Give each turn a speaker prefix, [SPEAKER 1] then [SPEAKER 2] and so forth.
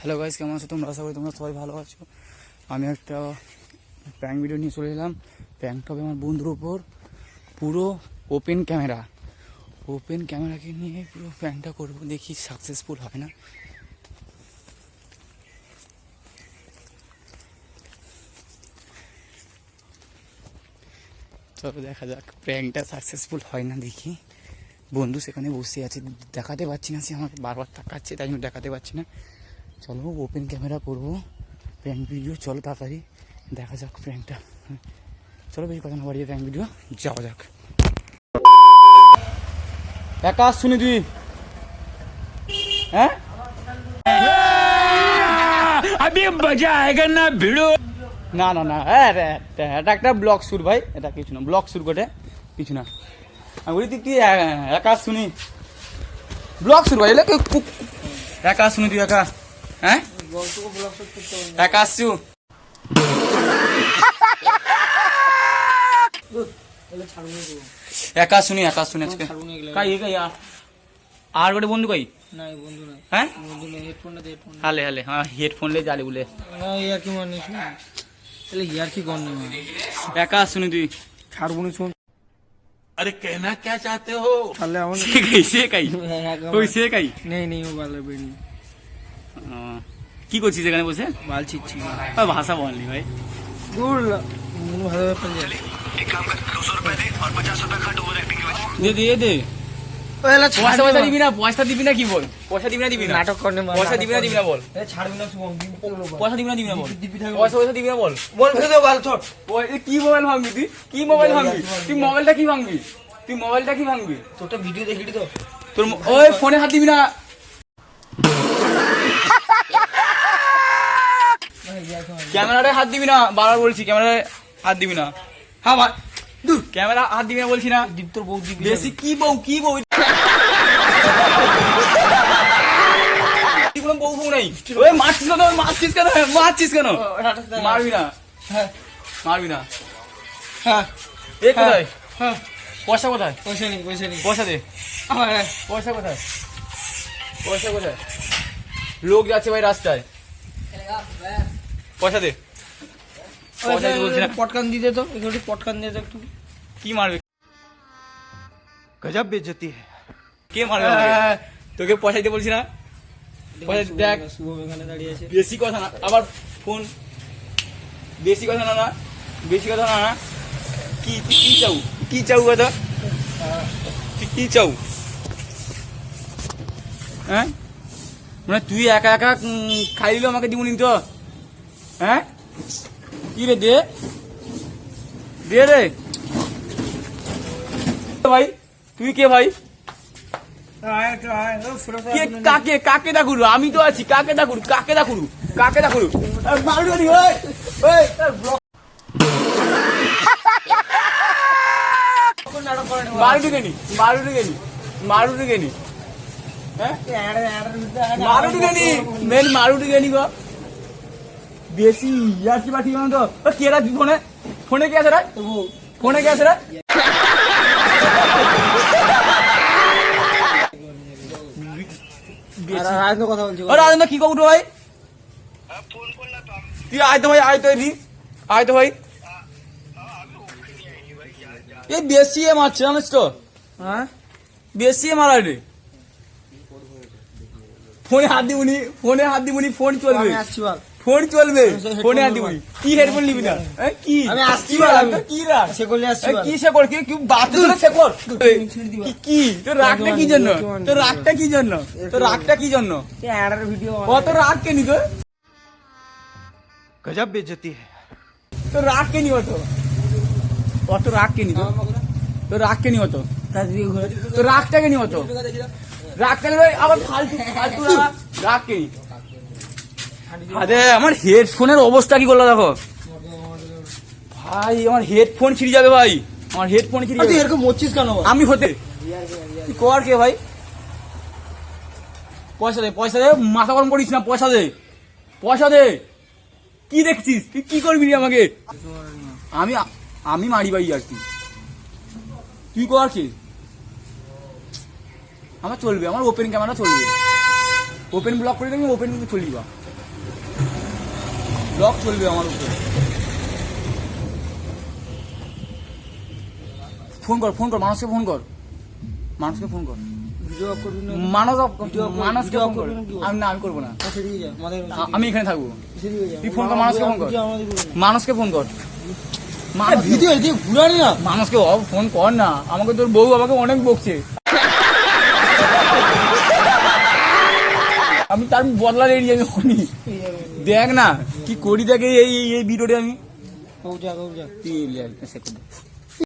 [SPEAKER 1] Hello guys, কেমন আছো তোমরা? আশা করি তোমরা সবাই ভালো আছো। আমি একটা প্র্যাঙ্ক ভিডিও নিয়ে চলে এলাম। প্র্যাঙ্কটা হবে আমার বন্ধুর ওপর, পুরো ওপেন ক্যামেরাকে নিয়ে পুরো প্র্যাঙ্কটা করবো, দেখি সাকসেসফুল হয় না। চলো দেখা যাক প্র্যাঙ্কটা সাকসেসফুল হয় না দেখি। বন্ধু সেখানে বসে আছে, দেখাতে পারছি না, সে আমাকে বারবার তাকাচ্ছে, তাই জন্য দেখাতে পারছি না। চলো ওপেন ক্যামেরা করবো প্র্যাঙ্ক ভিডিও, চলো তাড়াতাড়ি দেখা যাক প্র্যাঙ্কটা। চলো বেশি কথা না বাড়িয়ে প্র্যাঙ্ক ভিডিও যাওয়া যাক। একা শুনি তুই, হ্যাঁ আমি মজা আয়েগা না ভিডিও। না না না, এটা একটা ব্লগ শুট ভাই, এটা কিছু না, ব্লগ শুট করে কিছু না। আমি বলি তুই একা শুনি, ব্লগ শুট ভাই, একা শুনি তুই একা, হ্যাঁ একা আসছু। একা শুনি আজকে আর গোটে বন্ধু কই? হ্যাঁ হালে হালে, হ্যাঁ হেডফোন লে জালি বলে একা শুনি তুই
[SPEAKER 2] ছাড়বনি শুন।
[SPEAKER 3] अरे कहना क्या चाहते हो?
[SPEAKER 2] তাহলে আমার
[SPEAKER 1] সে কাই
[SPEAKER 2] নেই নেই ও ভালো বেরি
[SPEAKER 1] কি করছিস এখানে বসে?
[SPEAKER 2] বাল ছিচ্ছি
[SPEAKER 1] ভাষা বলনি ভাই,
[SPEAKER 2] দূর মনে ভালো ব্যাপার যায়।
[SPEAKER 3] एक काम कर 200 रुपए दे और 50 रुपए खट ओवर एक्टिंग के बाद।
[SPEAKER 1] দে
[SPEAKER 2] ওলা
[SPEAKER 1] পয়সা দিবি না? পয়সা দিবি না কি বল? পয়সা দিবি না দিবি না?
[SPEAKER 2] নাটক করনে
[SPEAKER 1] পয়সা দিবি না বল?
[SPEAKER 2] ছাড়বি না শুভ
[SPEAKER 1] পয়সা দিবি না বল? পয়সা দিবি না বল?
[SPEAKER 2] বল ফেলে দাও বাল ছোট।
[SPEAKER 1] কি মোবাইল ভাঙবি তুই? কি মোবাইল ভাঙবি তুই? মোবাইলটা কি ভাঙবি তুই? মোবাইলটা কি ভাঙবি?
[SPEAKER 2] তোরটা ভিডিও দেখিলি তো
[SPEAKER 1] তোর ওই ফোনে হাত দিবি না, ক্যামেরাটায় হাত দিবি না, বারবার বলছি ক্যামেরায় হাত দিবি না।
[SPEAKER 2] হ্যাঁ ভাই দূর
[SPEAKER 1] ক্যামেরা হাত দিবি না বলছি না।
[SPEAKER 2] দীপ তোর বউ দিবি
[SPEAKER 1] বেশি কি বউ বউ নাই। ওই মারছিস কেন? মারবি না,
[SPEAKER 2] হ্যাঁ
[SPEAKER 1] মারবি না।
[SPEAKER 2] হ্যাঁ
[SPEAKER 1] এ কোথায়?
[SPEAKER 2] হ্যাঁ
[SPEAKER 1] পয়সা কোথায়?
[SPEAKER 2] পয়সা নেই
[SPEAKER 1] পয়সা দে।
[SPEAKER 2] হ্যাঁ
[SPEAKER 1] পয়সা কোথায়? লোক যাচ্ছে ভাই রাস্তায়, পয়সা দে। পয়সা দিতে বলছি না।
[SPEAKER 2] পটকান দিতে তো একটু পটকান দিয়ে তো একটু।
[SPEAKER 1] কি মারবে?
[SPEAKER 3] गजब बेइज्जती है।
[SPEAKER 1] কে মারবে আমাকে? তোকে পয়সা দিতে বলছি না। পয়সা দেখ,
[SPEAKER 2] শুভ এখানে দাঁড়িয়ে আছে।
[SPEAKER 1] বেশি কথা না, আবার ফোন বেশি কথা না, কি চাউ কথা? তুই কি চাউ? হ্যাঁ মানে তুই একা খাই দিল, আমাকে দিবনি তো? হ্যাঁ কি রে, দে রে ভাই। তুই কে ভাই? কাকে ডাকুরু? আমি তো আছি, কাকে ডাকুরু? মারুটি গেনি গো। বেশি ইয়ার্কি বাটি তো কেরা ফোনে কে আছে রে? ফোনে কে আছে রে?
[SPEAKER 2] কথা বলছি
[SPEAKER 1] রাজেন্দ্র কি করবো ভাই? তুই আয় তো ভাই। এই বেশি মারছে জানিস তো,
[SPEAKER 2] হ্যাঁ
[SPEAKER 1] বেশি মারা রে। ফোনে হাত দিবনি, ফোন চলবে,
[SPEAKER 2] আমি আসছি বল
[SPEAKER 1] ফোনে হাত দিবনি। কি হেডফোন নিবি না? কি
[SPEAKER 2] আমি আসছি
[SPEAKER 1] কি রাখ
[SPEAKER 2] সে করলে আসছি
[SPEAKER 1] কি সে কর? কি বাচ্চা সে কর? কি তোর রাগটা কি জন্য?
[SPEAKER 2] অ্যাডার ভিডিও
[SPEAKER 1] কত রাগ কে নি তোর?
[SPEAKER 3] गजब बेइज्जती है।
[SPEAKER 1] তোর রাগ কে নি হতো? কত রাগ কে নি তোর রাগ কে নি হতো?
[SPEAKER 2] তার দিয়ে ঘুরে
[SPEAKER 1] তোর রাগটাকে নি হতো? রাগটা আবার ফালতু রাগ কে নি? আরে আমার হেডফোনের অবস্থা কি করলো দেখো ভাই, আমার হেডফোন ছিঁড়ে যাবে ভাই,
[SPEAKER 2] তুই এরকম মরছিস কেন?
[SPEAKER 1] আমি হতে তুই কর কে ভাই? পয়সা দে, মাথা গরম করিস না, পয়সা দে। কি দেখছিস তুই? কি করবি আমাকে? আমি মারি ভাই আর কি, তুই কর কি? আমার চলবে, আমার ওপেন ক্যামেরা চলবে, ওপেন ব্লক করে দেবো, ওপেন কিন্তু চলবি। ব্লগ চলবে আমার উপরে। ফোন কর মানুষকে ফোন কর
[SPEAKER 2] ভিডিও অফ করবি না
[SPEAKER 1] মানুষকে ফোন কর। আমি করবো না,
[SPEAKER 2] সেদিকে যা আমাদের
[SPEAKER 1] আমি এখানে থাকবো।
[SPEAKER 2] সেদিকে যা
[SPEAKER 1] তুই ফোন কর, মানুষকে ফোন কর। মানুষকে ফোন কর,
[SPEAKER 2] ভিডিও এদিকে ঘুরানি না
[SPEAKER 1] মানুষকে ফোন কর না। আমাকে তোর বউ আমাকে অনেক বকছে, আমি তার বদলা রেডি। আমি শুনি দেখ না কি করি, দেখে এই ভিডিওটা আমি
[SPEAKER 2] ও যা
[SPEAKER 1] তুই